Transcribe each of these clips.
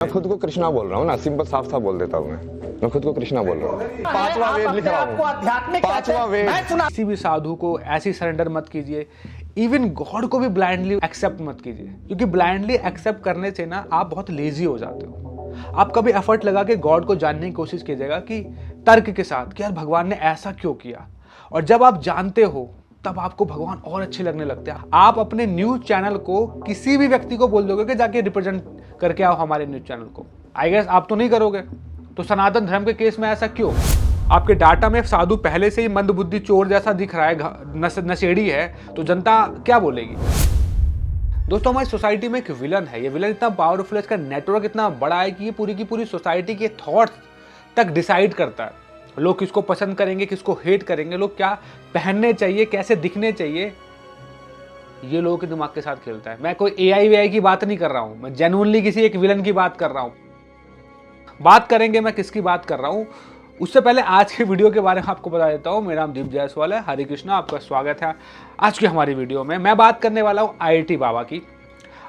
मैं खुद को कृष्णा बोल रहा हूँ ना, सिंपल साफ साफ बोल देता हूँ मैं खुद को कृष्णा बोल रहा हूँ। पांचवा वेद लिख रहा हूँ, पांचवा वेद। किसी भी साधु को ऐसी सरेंडर मत कीजिए, इवन गॉड को भी ब्लाइंडली एक्सेप्ट मत कीजिए, क्योंकि ब्लाइंडली एक्सेप्ट करने से ना आप बहुत लेजी हो जाते हो। आप कभी एफर्ट लगा के गॉड को जानने की कोशिश कीजिएगा कि तर्क के साथ कि यार भगवान ने ऐसा क्यों किया, और जब आप जानते हो तब आपको भगवान और अच्छे लगने लगते हैं। आप अपने न्यूज चैनल को किसी भी व्यक्ति को बोल दोगे कि जाके रिप्रेजेंट करके आओ हमारे न्यूज चैनल को, आई गेस आप तो नहीं करोगे। तो सनातन धर्म के केस में ऐसा क्यों? आपके डाटा में साधु पहले से ही मंदबुद्धि चोर जैसा दिख रहा है, नशेड़ी है, तो जनता क्या बोलेगी? दोस्तों, हमारी सोसाइटी में एक विलन है। ये विलन इतना पावरफुल है, इसका नेटवर्क इतना बड़ा है कि ये पूरी की पूरी सोसाइटी के थॉट्स तक डिसाइड करता है। लोग किसको पसंद करेंगे, किसको हेट करेंगे, लोग क्या पहनने चाहिए, कैसे दिखने चाहिए, ये लोगों के दिमाग के साथ खेलता है। मैं कोई AI की बात नहीं कर रहा हूं, मैं जेन्युइनली किसी एक विलन की बात कर रहा हूं। बात करेंगे मैं किसकी बात कर रहा हूं, उससे पहले आज की वीडियो के बारे में आपको बता देता हूं। मेरा नाम दीप जायसवाल है। हरे कृष्णा, आपका स्वागत है आज की हमारी वीडियो में। मैं बात करने वाला हूं IIT बाबा की।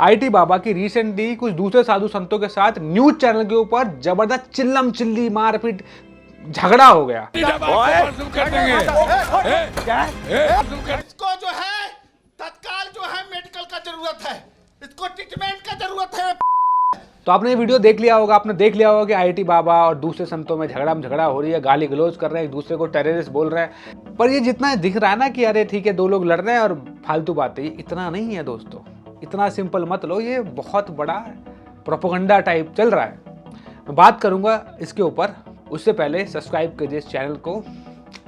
IIT बाबा की रिसेंटली कुछ दूसरे साधु संतों के साथ न्यूज चैनल के ऊपर जबरदस्त चिल्लम चिल्ली मारपीट झगड़ा हो गया। इसको जो है तत्काल जो है मेडिकल का जरूरत है, इसको ट्रीटमेंट का जरूरत है। तो आपने ये वीडियो देख लिया होगा, आपने देख लिया होगा कि IIT बाबा और दूसरे संतों में झगड़ा हो रही है, गाली गलौज कर रहे हैं, एक दूसरे को टेररिस्ट बोल रहे हैं। पर ये जितना दिख रहा है ना कि अरे ठीक है दो लोग लड़ रहे हैं और फालतू बातें, ये इतना नहीं है दोस्तों। इतना सिंपल मत लो, ये बहुत बड़ा प्रोपेगेंडा टाइप चल रहा है। मैं बात करूंगा इसके ऊपर। उससे पहले सब्सक्राइब कीजिए इस चैनल को,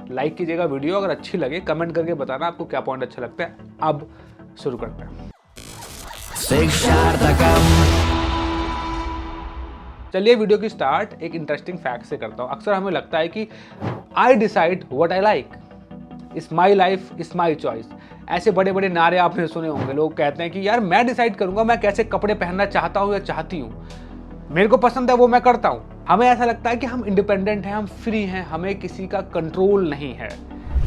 लाइक कीजिएगा वीडियो, अगर अच्छी लगे कमेंट करके बताना आपको क्या पॉइंट अच्छा लगता है। अब शुरू करते हैं। चलिए वीडियो की स्टार्ट एक इंटरेस्टिंग फैक्ट से करता हूँ। अक्सर हमें लगता है कि I decide what I like, it's my life, it's my choice. ऐसे बड़े बड़े नारे आपने सुने होंगे। लोग कहते हैं कि यार मैं डिसाइड करूंगा मैं कैसे कपड़े पहनना चाहता हूँ या चाहती हूँ, मेरे को पसंद है वो मैं करता हूँ। हमें ऐसा लगता है कि हम इंडिपेंडेंट हैं, हम फ्री हैं, हमें किसी का कंट्रोल नहीं है।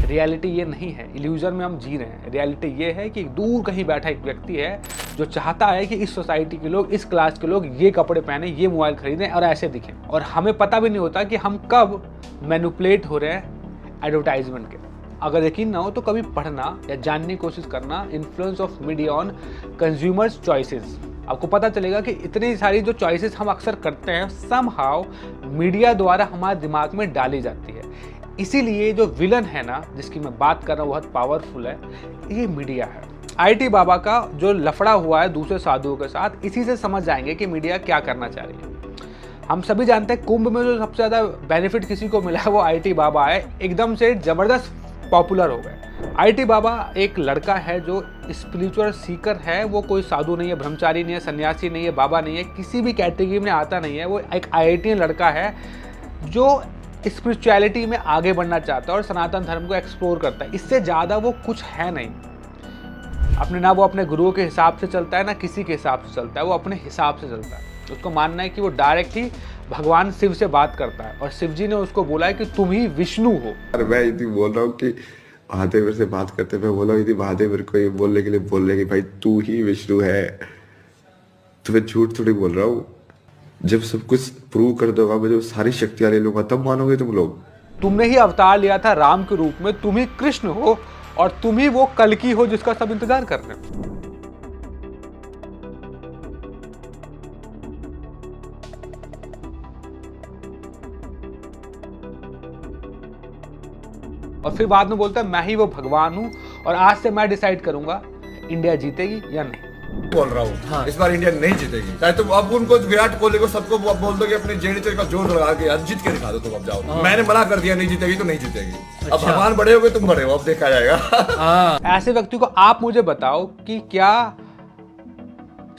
रियलिटी ये नहीं है, इल्यूजन में हम जी रहे हैं। रियलिटी ये है कि दूर कहीं बैठा एक व्यक्ति है जो चाहता है कि इस सोसाइटी के लोग, इस क्लास के लोग ये कपड़े पहने, ये मोबाइल खरीदें और ऐसे दिखें, और हमें पता भी नहीं होता कि हम कब मैनिपुलेट हो रहे हैं एडवर्टाइजमेंट के। अगर यकीन ना हो तो कभी पढ़ना या जानने की कोशिश करना influence of media on consumers choices. आपको पता चलेगा कि इतनी सारी जो चॉइसेस हम अक्सर करते हैं समहाउ मीडिया द्वारा हमारे दिमाग में डाली जाती है। इसीलिए जो विलन है ना जिसकी मैं बात कर रहा हूँ बहुत पावरफुल है, ये मीडिया है। IIT बाबा का जो लफड़ा हुआ है दूसरे साधुओं के साथ, इसी से समझ जाएंगे कि मीडिया क्या करना चाह रही है। हम सभी जानते हैं कुंभ में जो सबसे ज़्यादा बेनिफिट किसी को मिला है वो IIT बाबा है। एकदम से ज़बरदस्त पॉपुलर हो गए। IIT बाबा एक लड़का है जो स्पिरिचुअल सीकर है। वो कोई साधु नहीं है, ब्रह्मचारी नहीं है, सन्यासी नहीं है, बाबा नहीं है, किसी भी कैटेगरी में आता नहीं है। वो एक IIT लड़का है जो स्पिरिचुअलिटी में आगे बढ़ना चाहता है और सनातन धर्म को एक्सप्लोर करता है। इससे ज़्यादा वो कुछ है नहीं। अपने ना वो अपने गुरुओं के हिसाब से चलता है ना किसी के हिसाब से चलता है, वो अपने हिसाब से चलता है। उसको मानना है कि वो डायरेक्ट ही भगवान शिव से बात करता है और शिव जी ने उसको बोला है कि तुम ही विष्णु हो। और मैं यदि बोल रहा हूँ कि महादेव से बात करते, मैं बोल रहा हूँ यदि महादेव को ये बोलने के लिए बोल रहे कि भाई तू ही विष्णु है, तो मैं झूठ थोड़ी बोल रहा हूँ। जब सब कुछ प्रूव कर दोगा, मैं जब सारी शक्तियां ले लूंगा तब मानोगे तुम लोग। तुमने ही अवतार लिया था राम के रूप में, तुम ही कृष्ण हो और तुम ही वो कल्कि हो जिसका सब इंतजार कर रहे हैं। और फिर बाद में बोलता है मैं ही वो भगवान हूं और आज से मैं डिसाइड करूंगा इंडिया जीतेगी या नहीं। बोल रहा हूँ हाँ। इस बार इंडिया नहीं जीतेगी। चाहे तुम अब उनको विराट कोहली को सबको बोल दो कि अपने जेडीचे का जोर लगा के आज जीत के दिखा दो, तुम अब जाओ। हाँ। मैंने मना कर दिया नहीं जीतेगी तो नहीं जीतेगी। अच्छा। अब भगवान बड़े हो गए, तुम बड़े हो, अब देखा जाएगा। हाँ। ऐसे व्यक्ति को आप मुझे बताओ कि क्या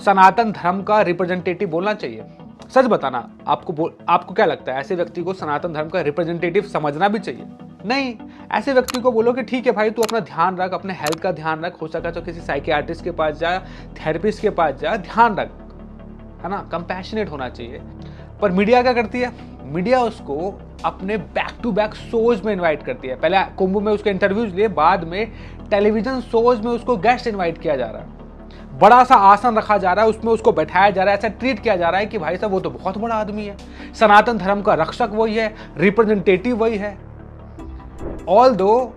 सनातन धर्म का रिप्रेजेंटेटिव बोलना चाहिए? सच बताना, आपको क्या लगता है ऐसे व्यक्ति को सनातन धर्म का रिप्रेजेंटेटिव समझना भी चाहिए? नहीं। ऐसे व्यक्ति को बोलो कि ठीक है भाई तू अपना ध्यान रख, अपने हेल्थ का ध्यान रख, हो सका तो किसी साइकियाट्रिस्ट के पास जा, थेरेपिस्ट के पास जा, ध्यान रख, है ना, कंपैशनेट होना चाहिए। पर मीडिया क्या करती है? मीडिया उसको अपने बैक टू बैक शोज में इनवाइट करती है। पहले कुंभ में उसके इंटरव्यूज लिए, बाद में टेलीविजन शोज में उसको गेस्ट इनवाइट किया जा रहा है। बड़ा सा आसन रखा जा रहा है, उसमें उसको बैठाया जा रहा है, ऐसा ट्रीट किया जा रहा है कि भाई साहब वो तो बहुत बड़ा आदमी है, सनातन धर्म का रक्षक वही है, रिप्रेजेंटेटिव वही है। ऑल दो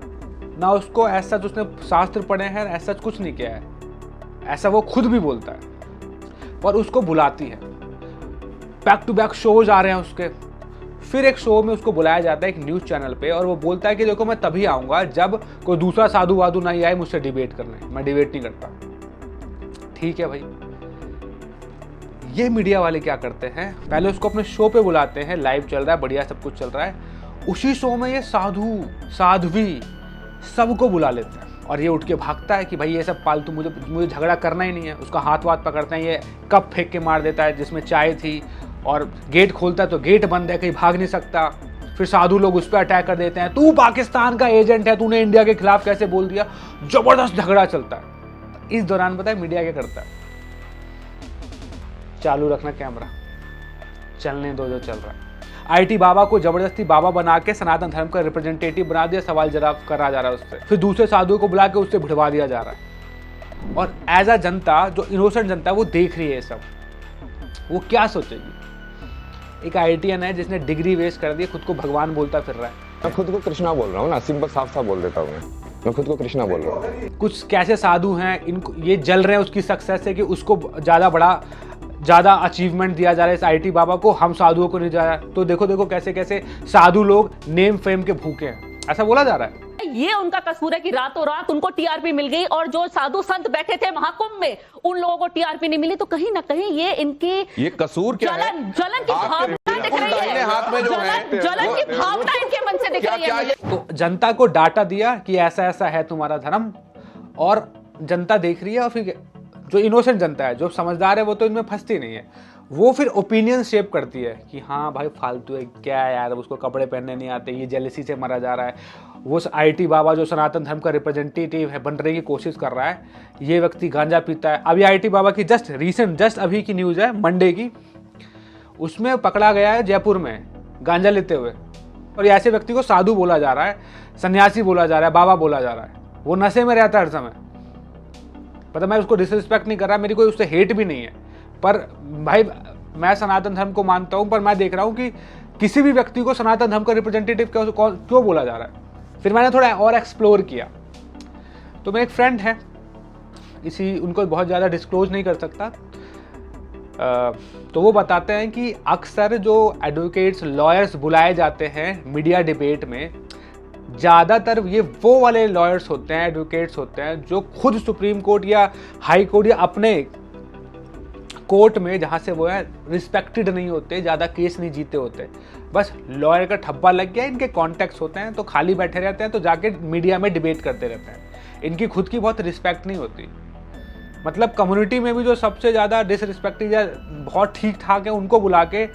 ना उसको ऐसा उसने शास्त्र पढ़े हैं, ऐसा कुछ नहीं किया है, ऐसा वो खुद भी बोलता है, पर उसको बुलाती है। बैक टू बैक शोज आ रहे हैं उसके। फिर एक शो में उसको बुलाया जाता है एक न्यूज़ चैनल पे, और वो बोलता है कि देखो मैं तभी आऊँगा जब कोई दूसरा साधु वाधु नहीं आए मुझसे डिबेट करने, मैं डिबेट नहीं करता। ठीक है भाई। ये मीडिया वाले क्या करते हैं, पहले उसको अपने शो पे बुलाते हैं, लाइव चल रहा है, बढ़िया सब कुछ चल रहा है, उसी शो में ये साधु साध्वी सबको बुला लेते हैं, और ये उठ के भागता है कि भाई ये सब फालतू, मुझे झगड़ा करना ही नहीं है। उसका हाथ वाथ पकड़ते हैं, ये कप फेंक के मार देता है जिसमें चाय थी, और गेट खोलता है तो गेट बंद है, कहीं भाग नहीं सकता। फिर साधु लोग उस पर अटैक कर देते हैं, तू पाकिस्तान का एजेंट है, तूने इंडिया के खिलाफ कैसे बोल दिया। जबरदस्त झगड़ा चलता है। इस दौरान पता है मीडिया क्या करता है, चालू रखना कैमरा, चलने दो जो चल रहा है। आईटी बाबा को जबरदस्ती बाबा बना के सनातन धर्म का रिप्रेजेंटेटिव बना दिया, सवाल जवाब करा जा रहा है उससे। फिर दूसरे साधुओं को बुला के उससे भिड़वा दिया जा रहा है। और एज अ जनता, जो इनोसेंट जनता है, वो देख रही है सब, वो क्या सोचेगी। एक आईटीएन है जिसने डिग्री वेस्ट कर दी, खुद को भगवान बोलता फिर रहा है। मैं खुद को कृष्णा बोल रहा हूँ ना, सिंपल साफ साफ बोल देता हूँ मैं खुद को कृष्णा बोल रहा हूँ। कुछ कैसे साधु हैं, इनको ये जल रहे हैं उसकी सक्सेस से कि उसको ज़्यादा अचीवमेंट दिया जा रहा है इस आईटी बाबा को, हम साधुओं को नहीं जा रहा। तो देखो देखो कैसे कैसे साधु लोग नेम फेम के भूखे हैं, ऐसा बोला जा रहा है। ये उनका कसूर है कि रातों रात उनको टीआरपी मिल गई, और जो साधु संत बैठे थे महाकुंभ में उन लोगों को टीआरपी नहीं मिली। तो कहीं ना कहीं ये इनकी ये कसूर क्या है? जलन की भावना दिख रही है, हाथ में जो है जलन की भावना इनके मन से दिख रही है। तो जनता को डाटा दिया कि ऐसा ऐसा है तुम्हारा धर्म, और जनता देख रही है। और फिर जो इनोसेंट जनता है, जो समझदार है, वो तो इनमें फंसती नहीं है, वो फिर ओपिनियन शेप करती है कि हाँ भाई फालतू है, क्या है यार, उसको कपड़े पहनने नहीं आते, ये जेलसी से मरा जा रहा है। वो आईटी बाबा जो सनातन धर्म का रिप्रेजेंटेटिव है, बनने की कोशिश कर रहा है, ये व्यक्ति गांजा पीता है। अभी आईटी बाबा की जस्ट अभी की न्यूज़ है, मंडे की, उसमें पकड़ा गया है जयपुर में गांजा लेते हुए, और ऐसे व्यक्ति को साधु बोला जा रहा है, सन्यासी बोला जा रहा है, बाबा बोला जा रहा है। वो नशे में रहता है हर समय। पता, मैं उसको डिसरिस्पेक्ट नहीं कर रहा, मेरी कोई उससे हेट भी नहीं है, पर भाई मैं सनातन धर्म को मानता हूँ, पर मैं देख रहा हूँ कि किसी भी व्यक्ति को सनातन धर्म का रिप्रेजेंटेटिव क्यों बोला जा रहा है। फिर मैंने थोड़ा और एक्सप्लोर किया, तो मेरे एक फ्रेंड है, उनको बहुत ज़्यादा डिस्क्लोज नहीं कर सकता, तो वो बताते हैं कि अक्सर जो एडवोकेट्स, लॉयर्स बुलाए जाते हैं मीडिया डिबेट में, ज़्यादातर ये वो वाले लॉयर्स होते हैं, एडवोकेट्स होते हैं, जो खुद सुप्रीम कोर्ट या हाई कोर्ट या अपने कोर्ट में, जहाँ से वो है, रिस्पेक्टेड नहीं होते, ज़्यादा केस नहीं जीते होते। बस लॉयर का ठप्पा लग गया, इनके कॉन्टैक्ट्स होते हैं, तो खाली बैठे रहते हैं, तो जाके मीडिया में डिबेट करते रहते हैं। इनकी खुद की बहुत रिस्पेक्ट नहीं होती। मतलब कम्युनिटी में भी जो सबसे ज़्यादा डिसरिस्पेक्टेड या बहुत ठीक ठाक है, उनको बुला के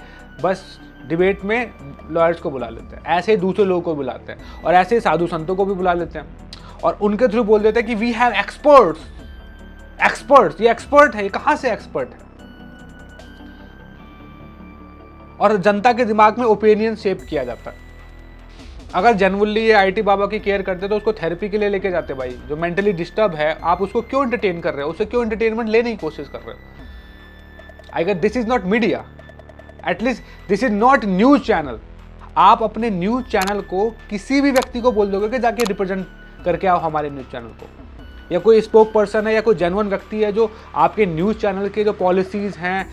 बस डिबेट में लॉयर्स को बुला लेते हैं। ऐसे ही दूसरे लोगों को बुलाते हैं, और ऐसे ही साधु संतों को भी बुला लेते हैं, और उनके थ्रू बोल देते हैं कि वी हैव एक्सपर्ट्स। ये एक्सपर्ट है, ये कहाँ से एक्सपर्ट है? और जनता के दिमाग में ओपिनियन शेप किया जाता है। अगर जेन्युइनली ये आईटी बाबा की केयर करते तो उसको थेरेपी के लिए लेके जाते। भाई जो मेंटली डिस्टर्ब है, आप उसको क्यों एंटरटेन कर रहे हो, उसे क्यों एंटरटेनमेंट लेने की कोशिश कर रहे हो? I guess this is not media, at least this is not news channel. आप अपने न्यूज चैनल को किसी भी व्यक्ति को बोल दोगे कि जाके रिप्रेजेंट करके आओ हमारे न्यूज चैनल को, या कोई स्पोक पर्सन है या कोई जेन्युइन व्यक्ति है जो आपके न्यूज चैनल के जो पॉलिसीज हैं,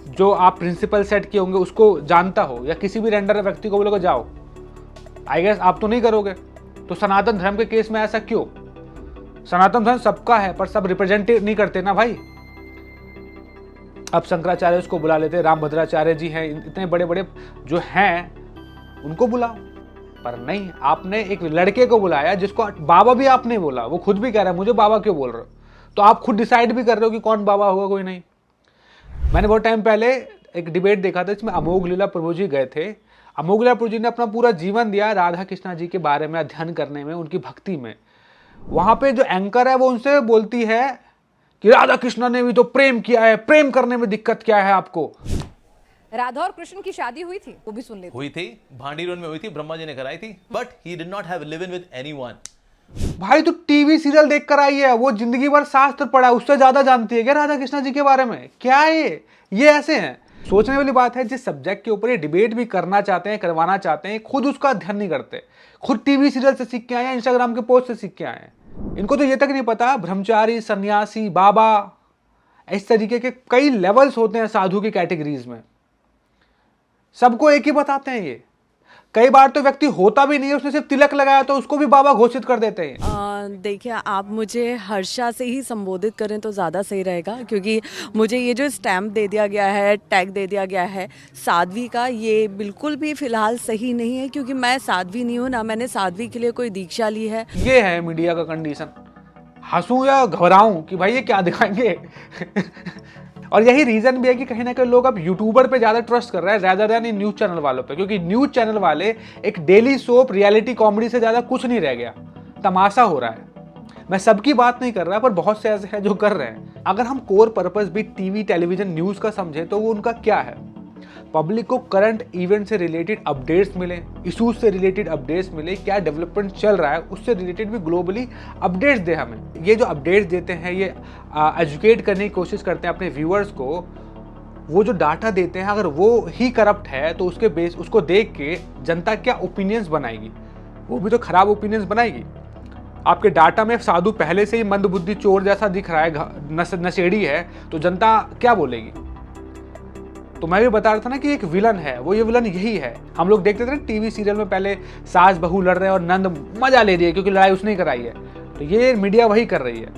जो आप प्रिंसिपल सेट किए होंगे, उसको जानता हो, या किसी भी रेंडर व्यक्ति को बोलोगे जाओ, आई गेस आप तो नहीं करोगे। तो सनातन धर्म के केस में ऐसा क्यों? सनातन धर्म सबका है, पर सब रिप्रेजेंट नहीं करते ना भाई। अब शंकराचार्य उसको बुला लेते, रामभद्राचार्य जी हैं, इतने बड़े बड़े जो हैं उनको बुलाओ, पर नहीं, आपने एक लड़के को बुलाया जिसको बाबा भी आपने बोला, वो खुद भी कह रहा है मुझे बाबा क्यों बोल रहे हो, तो आप खुद डिसाइड भी कर रहे हो कि कौन बाबा होगा कोई नहीं। मैंने बहुत टाइम पहले एक डिबेट देखा था जिसमें अमोघ लीला प्रभु जी गए थे। अमोघ लीला प्रभु जी ने अपना पूरा जीवन दिया राधा कृष्णा जी के बारे में अध्ययन करने में, उनकी भक्ति में। वहां पे जो एंकर है वो उनसे बोलती है कि राधा कृष्णा ने भी तो प्रेम किया है, प्रेम करने में दिक्कत क्या है आपको? राधा और कृष्ण की शादी हुई थी, वो भी सुन लेते। हुई थी, भांडीरोन में हुई थी, ब्रह्मा जी ने कराई थी, but he did not have live in with anyone. भाई तू टीवी सीरियल देख कर आई है, वो जिंदगी भर शास्त्र पढ़ा है, उससे ज्यादा जानती है क्या राधा कृष्णा जी के बारे में? क्या है ये ऐसे हैं? सोचने वाली बात है। जिस सब्जेक्ट के ऊपर ये डिबेट भी करना चाहते हैं, करवाना चाहते हैं, खुद उसका अध्ययन नहीं करते। खुद टीवी सीरियल से सीख के आए हैं, इंस्टाग्राम के पोस्ट से सीख के आए हैं। इनको तो ये तक नहीं पता ब्रह्मचारी, सन्यासी, बाबा, इस तरीके के कई लेवल्स होते हैं साधु की कैटेगरीज में। सबको एक ही बताते हैं ये। कई बार तो व्यक्ति होता भी नहीं है, उसने सिर्फ तिलक लगाया तो उसको भी बाबा घोषित कर देते हैं। देखिए, आप मुझे हर्षा से ही संबोधित करें तो ज़्यादा सही रहेगा, क्योंकि मुझे ये जो स्टैम्प दे दिया गया है, टैग दे दिया गया है साध्वी का, ये बिल्कुल भी फिलहाल सही नहीं है, क्योंकि मैं साध्वी नहीं हूँ, ना मैंने साध्वी के लिए कोई दीक्षा ली है। ये है मीडिया का कंडीशन। हंसूं या घबराऊं कि भाई ये क्या दिखाएंगे। और यही रीजन भी है कि कहीं ना कहीं लोग अब यूट्यूबर पे ज्यादा ट्रस्ट कर रहे हैं rather than in news channel वालों पे, क्योंकि न्यूज चैनल वाले एक डेली सोप रियलिटी कॉमेडी से ज्यादा कुछ नहीं रह गया, तमाशा हो रहा है। मैं सबकी बात नहीं कर रहा, पर बहुत से ऐसे हैं जो कर रहे हैं। अगर हम कोर पर्पस भी टीवी, टेलीविजन, न्यूज का समझे तो वो उनका क्या है? पब्लिक को करंट इवेंट से रिलेटेड अपडेट्स मिले, इशूज से रिलेटेड अपडेट्स मिले, क्या डेवलपमेंट चल रहा है उससे रिलेटेड भी ग्लोबली अपडेट्स दे हमें। ये जो अपडेट्स देते हैं ये एजुकेट करने की कोशिश करते हैं अपने व्यूअर्स को। वो जो डाटा देते हैं अगर वो ही करप्ट है तो उसके बेस उसको देख के जनता क्या ओपिनियंस बनाएगी? वो भी तो खराब ओपिनियंस बनाएगी। आपके डाटा में साधु पहले से ही मंदबुद्धि चोर जैसा दिख रहा है, नशेड़ी है, तो जनता क्या बोलेगी? तो मैं भी बता रहा था ना कि एक विलन है, वो ये विलन यही है। हम लोग देखते थे ना टीवी सीरियल में, पहले सास बहू लड़ रहे हैं और नंद मजा ले रही है क्योंकि लड़ाई उसने कराई है। तो ये मीडिया वही कर रही है,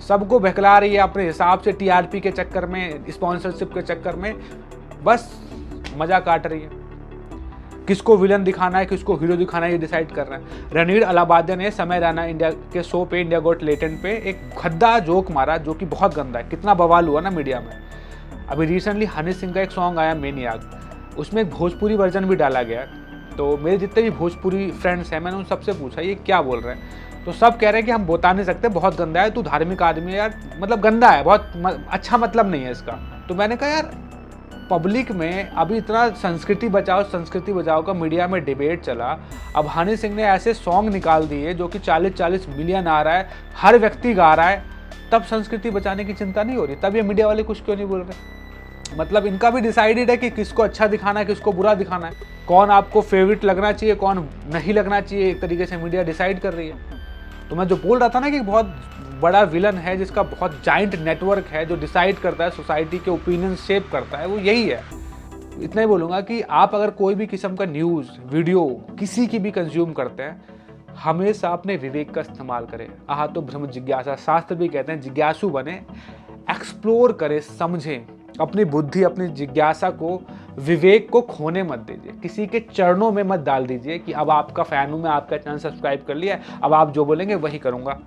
सबको बहला रही है अपने हिसाब से, टीआरपी के चक्कर में, स्पॉन्सरशिप के चक्कर में, बस मजा काट रही है। किसको विलन दिखाना है, किसको हीरो दिखाना है, ये डिसाइड कर रहे हैं। रणवीर अलाहाबादिया ने समय रैना इंडिया के शो पे, इंडिया गोट लेटेंट पे एक गंदा जोक मारा जो कि बहुत गंदा है। कितना बवाल हुआ ना मीडिया में। अभी रिसेंटली हनी सिंह का एक सॉन्ग आया मैनियाक, उसमें एक भोजपुरी वर्जन भी डाला गया। तो मेरे जितने भी भोजपुरी फ्रेंड्स हैं, मैंने उन सबसे पूछा ये क्या बोल रहे हैं, तो सब कह रहे हैं कि हम बता नहीं सकते, बहुत गंदा है, तू धार्मिक आदमी है यार, मतलब गंदा है, बहुत अच्छा मतलब नहीं है इसका। तो मैंने कहा यार, पब्लिक में अभी इतना संस्कृति बचाओ का मीडिया में डिबेट चला, अब हनी सिंह ने ऐसे सॉन्ग निकाल दिए जो कि 40-40 मिलियन आ रहा है, हर व्यक्ति गा रहा है, तब संस्कृति बचाने की चिंता नहीं हो रही? तब ये मीडिया वाले कुछ क्यों नहीं बोल रहे? मतलब इनका भी डिसाइडेड है कि किसको अच्छा दिखाना है, किसको बुरा दिखाना है, कौन आपको फेवरेट लगना चाहिए, कौन नहीं लगना चाहिए, एक तरीके से मीडिया डिसाइड कर रही है। तो मैं जो बोल रहा था ना कि बहुत बड़ा विलन है जिसका बहुत जाइंट नेटवर्क है, जो डिसाइड करता है, सोसाइटी के ओपिनियन शेप करता है, वो यही है। इतना ही बोलूँगा कि आप अगर कोई भी किस्म का न्यूज़, वीडियो किसी की भी कंज्यूम करते हैं, हमेशा अपने विवेक का इस्तेमाल करें। आहा तो ब्रह्म जिज्ञासा, शास्त्र भी कहते हैं जिज्ञासु बने, एक्सप्लोर करें, समझें, अपनी बुद्धि, अपनी जिज्ञासा को, विवेक को खोने मत दीजिए, किसी के चरणों में मत डाल दीजिए कि अब आपका फैन हूं मैं, आपका चैनल सब्सक्राइब कर लिया, अब आप जो बोलेंगे वही करूंगा।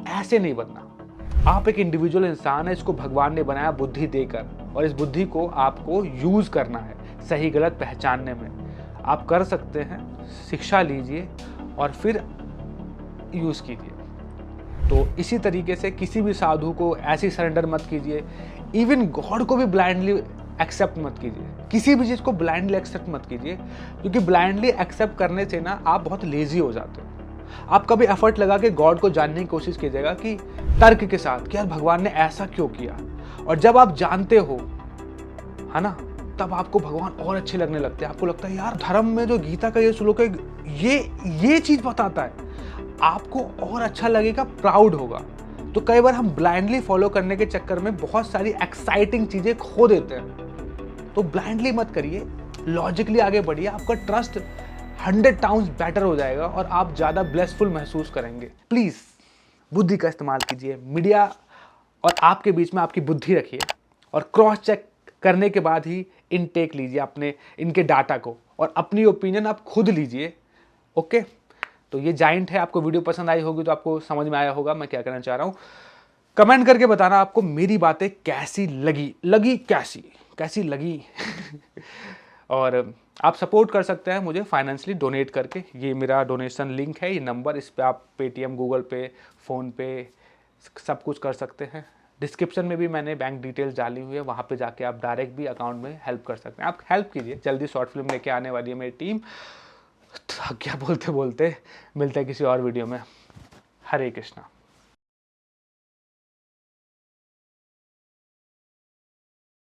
ऐसे नहीं बनना। आप एक इंडिविजुअल इंसान है, इसको भगवान ने बनाया बुद्धि देकर, और इस बुद्धि को आपको यूज करना है सही गलत पहचानने में। आप कर सकते हैं, शिक्षा लीजिए और फिर यूज कीजिए। तो इसी तरीके से किसी भी साधु को ऐसी सरेंडर मत कीजिए, इवन गॉड को भी ब्लाइंडली एक्सेप्ट मत कीजिए, किसी भी चीज़ को ब्लाइंडली एक्सेप्ट मत कीजिए, क्योंकि ब्लाइंडली एक्सेप्ट करने से ना आप बहुत लेजी हो जाते हो। आप कभी एफर्ट लगा के गॉड को जानने की कोशिश कीजिएगा कि तर्क के साथ कि यार भगवान ने ऐसा क्यों किया, और जब आप जानते हो, है ना, तब आपको भगवान और अच्छे लगने लगते हैं। आपको लगता है यार धर्म में जो गीता का ये श्लोक है ये चीज़ बताता है, आपको और अच्छा लगेगा, प्राउड होगा। तो कई बार हम ब्लाइंडली फॉलो करने के चक्कर में बहुत सारी एक्साइटिंग चीज़ें खो देते हैं। तो ब्लाइंडली मत करिए, लॉजिकली आगे बढ़िए, आपका ट्रस्ट 100 टाउन्स बेटर हो जाएगा और आप ज़्यादा ब्लेसफुल महसूस करेंगे। प्लीज़ बुद्धि का इस्तेमाल कीजिए, मीडिया और आपके बीच में आपकी बुद्धि रखिए, और क्रॉस चेक करने के बाद ही इनटेक लीजिए अपने इनके डाटा को, और अपनी ओपिनियन आप खुद लीजिए। ओके, तो ये जाइंट है। आपको वीडियो पसंद आई होगी तो आपको समझ में आया होगा मैं क्या कहना चाह रहा हूँ। कमेंट करके बताना आपको मेरी बातें कैसी लगी कैसी लगी और आप सपोर्ट कर सकते हैं मुझे फाइनेंशियली डोनेट करके। ये मेरा डोनेशन लिंक है, ये नंबर, इस पर आप पेटीएम, गूगल पे, फ़ोनपे सब कुछ कर सकते हैं। डिस्क्रिप्शन में भी मैंने बैंक डिटेल्स डाली हुई है, वहाँ पे जाके आप डायरेक्ट भी अकाउंट में हेल्प कर सकते हैं। आप हेल्प कीजिए, जल्दी शॉर्ट फिल्म लेके आने वाली है मेरी टीम। क्या बोलते बोलते मिलते हैं किसी और वीडियो में। हरे कृष्णा।